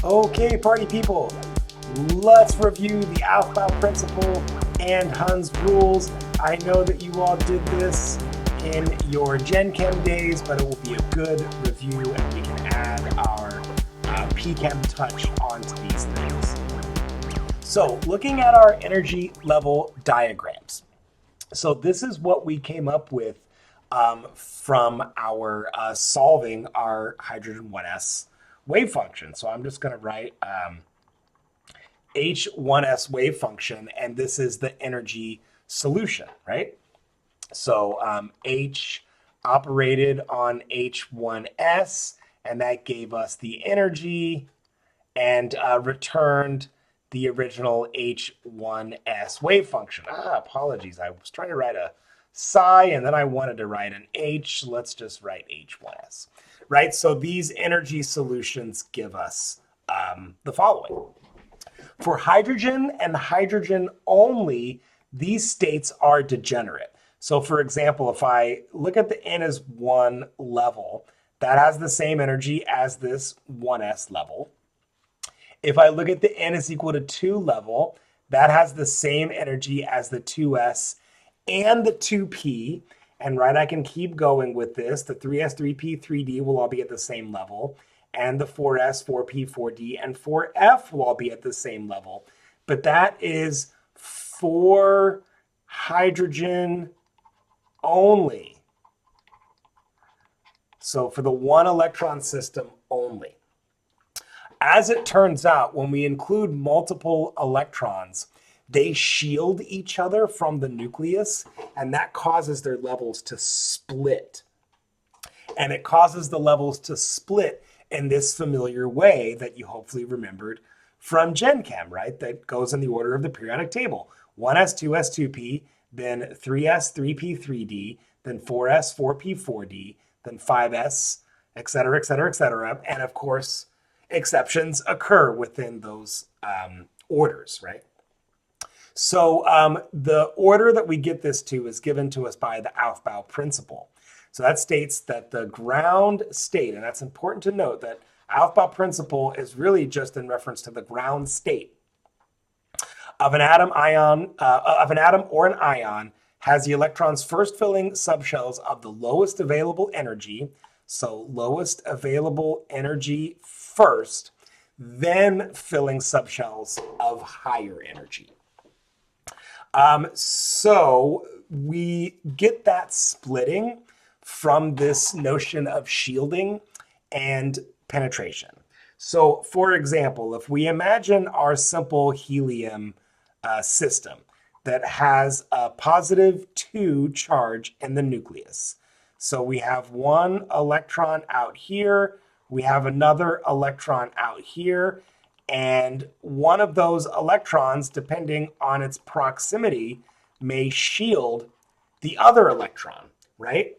Okay, party people, let's review the Aufbau principle and Hund's rules. I know that you all did this in your Gen Chem days, but it will be a good review and we can add our PChem touch onto these things. So looking at our energy level diagrams. So this is what we came up with from our solving our hydrogen 1s wave function. So I'm just going to write H1s wave function, and this is the energy solution, right? So H operated on H1s, and that gave us the energy and returned the original H1s wave function. Apologies. I was trying to write a psi, and then I wanted to write an H. Let's just write H1s, right? So these energy solutions give us the following. For hydrogen and hydrogen only, these states are degenerate. So for example, if I look at the N as 1 level, that has the same energy as this 1s level. If I look at the N is equal to 2 level, that has the same energy as the 2s and the 2p. And right, I can keep going with this. The 3s, 3p, 3d will all be at the same level. And the 4s, 4p, 4d, and 4f will all be at the same level. But that is for hydrogen only. So for the one electron system only. As it turns out, when we include multiple electrons, they shield each other from the nucleus, and that causes their levels to split. And it causes the levels to split in this familiar way that you hopefully remembered from Gen Chem, right? That goes in the order of the periodic table. 1s, 2s, 2p, then 3s, 3p, 3d, then 4s, 4p, 4d, then 5s, et cetera, et cetera, et cetera. And of course, exceptions occur within those orders, right? So the order that we get this to is given to us by the Aufbau principle. So that states that the ground state, and that's important to note that Aufbau principle is really just in reference to the ground state of an atom or an ion has the electrons first filling subshells of the lowest available energy. So lowest available energy first, then filling subshells of higher energy. So we get that splitting from this notion of shielding and penetration. So for example, if we imagine our simple helium system that has a +2 charge in the nucleus. So we have one electron out here, we have another electron out here, and one of those electrons, depending on its proximity, may shield the other electron, right?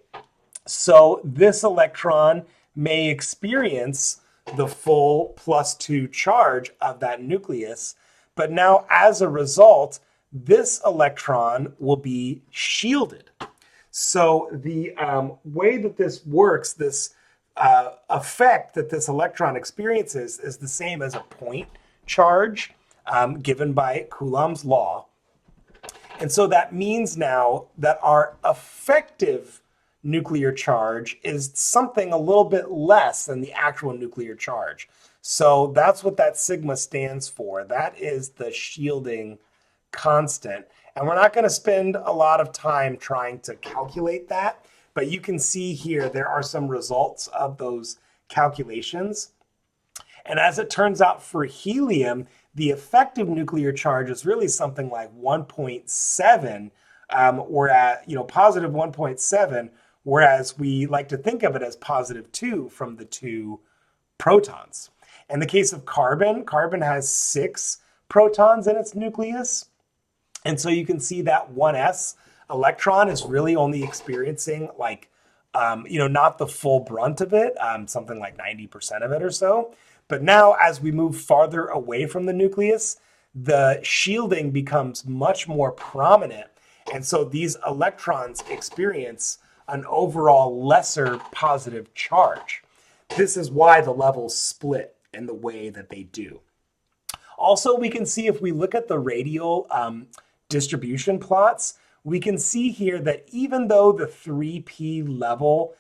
So this electron may experience the full +2 charge of that nucleus, but now as a result, this electron will be shielded. So the way that this works, this effect that this electron experiences is the same as a point charge given by Coulomb's law. And so that means now that our effective nuclear charge is something a little bit less than the actual nuclear charge. So that's what that sigma stands for. That is the shielding constant. And we're not going to spend a lot of time trying to calculate that, but you can see here there are some results of those calculations. And as it turns out for helium, the effective nuclear charge is really something like 1.7, whereas, positive 1.7, whereas we like to think of it as +2 from the 2 protons. In the case of carbon, carbon has 6 protons in its nucleus. And so you can see that 1s electron is really only experiencing not the full brunt of it, something like 90% of it or so. But now as we move farther away from the nucleus, the shielding becomes much more prominent. And so these electrons experience an overall lesser positive charge. This is why the levels split in the way that they do. Also, we can see if we look at the radial distribution plots, we can see here that even though the 3p level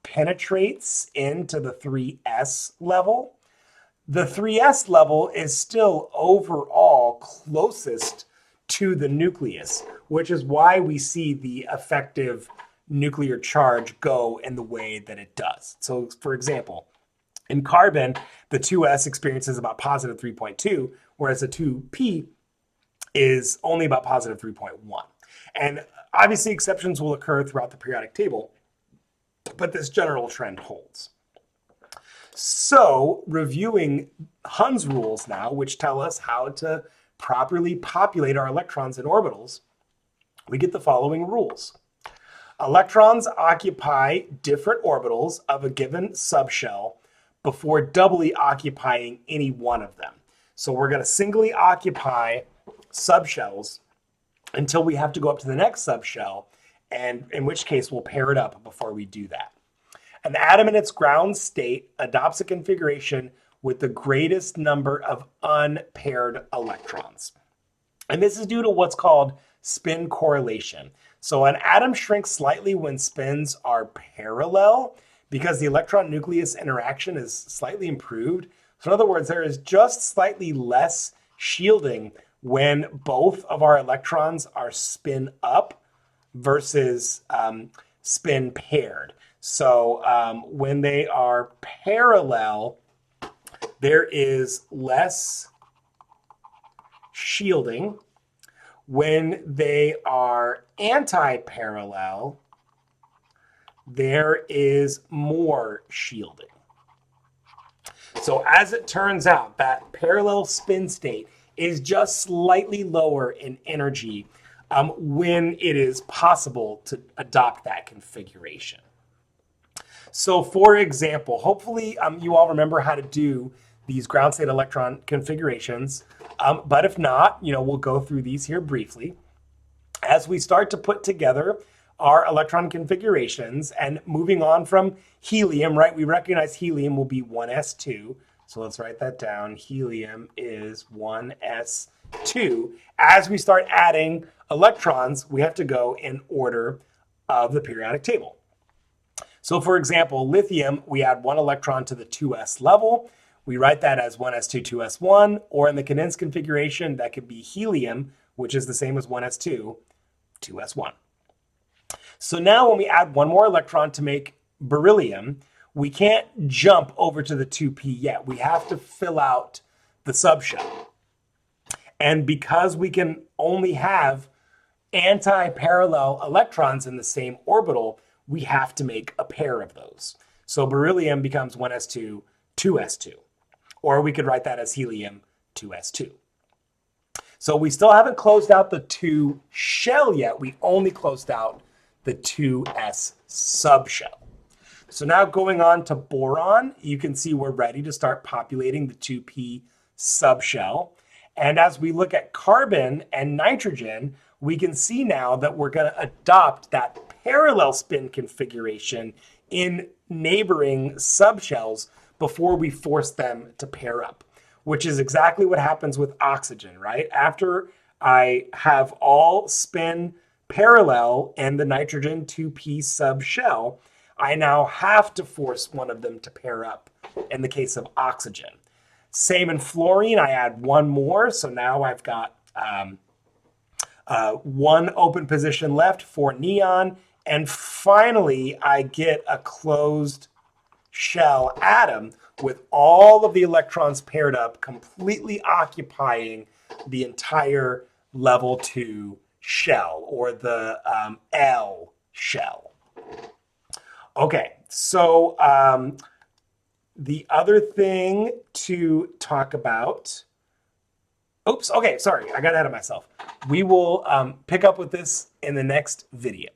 penetrates into the 3s level, the 3s level is still overall closest to the nucleus, which is why we see the effective nuclear charge go in the way that it does. So for example, in carbon, the 2s experiences about positive 3.2, whereas the 2p is only about positive 3.1. And obviously exceptions will occur throughout the periodic table, but this general trend holds. So reviewing Hund's rules now, which tell us how to properly populate our electrons in orbitals, we get the following rules. Electrons occupy different orbitals of a given subshell before doubly occupying any one of them. So we're going to singly occupy subshells until we have to go up to the next subshell, and in which case we'll pair it up before we do that. An atom in its ground state adopts a configuration with the greatest number of unpaired electrons. And this is due to what's called spin correlation. So an atom shrinks slightly when spins are parallel because the electron nucleus interaction is slightly improved. So in other words, there is just slightly less shielding when both of our electrons are spin up versus spin paired. So when they are parallel, there is less shielding. When they are anti-parallel, there is more shielding. So as it turns out, that parallel spin state is just slightly lower in energy when it is possible to adopt that configuration. So for example, hopefully you all remember how to do these ground state electron configurations, but if not, we'll go through these here briefly. As we start to put together our electron configurations and moving on from helium, right? We recognize helium will be 1s2. So let's write that down. Helium is 1s2. As we start adding electrons, we have to go in order of the periodic table. So for example, lithium, we add 1 electron to the 2s level. We write that as 1s2, 2s1, or in the condensed configuration, that could be helium, which is the same as 1s2, 2s1. So now when we add 1 more electron to make beryllium, we can't jump over to the 2p yet. We have to fill out the subshell. And because we can only have anti-parallel electrons in the same orbital, we have to make a pair of those. So beryllium becomes 1s2, 2s2. Or we could write that as helium, 2s2. So we still haven't closed out the 2 shell yet. We only closed out the 2s subshell. So now going on to boron, you can see we're ready to start populating the 2p subshell. And as we look at carbon and nitrogen, we can see now that we're going to adopt that parallel spin configuration in neighboring subshells before we force them to pair up, which is exactly what happens with oxygen, right? After I have all spin parallel in the nitrogen 2p subshell, I now have to force one of them to pair up in the case of oxygen. Same in fluorine, I add 1 more, so now I've got 1 open position left for neon, and finally I get a closed shell atom with all of the electrons paired up, completely occupying the entire level 2 shell, or the L shell. Okay, so the other thing to talk about, oops, okay, sorry, I got ahead of myself. We will pick up with this in the next video.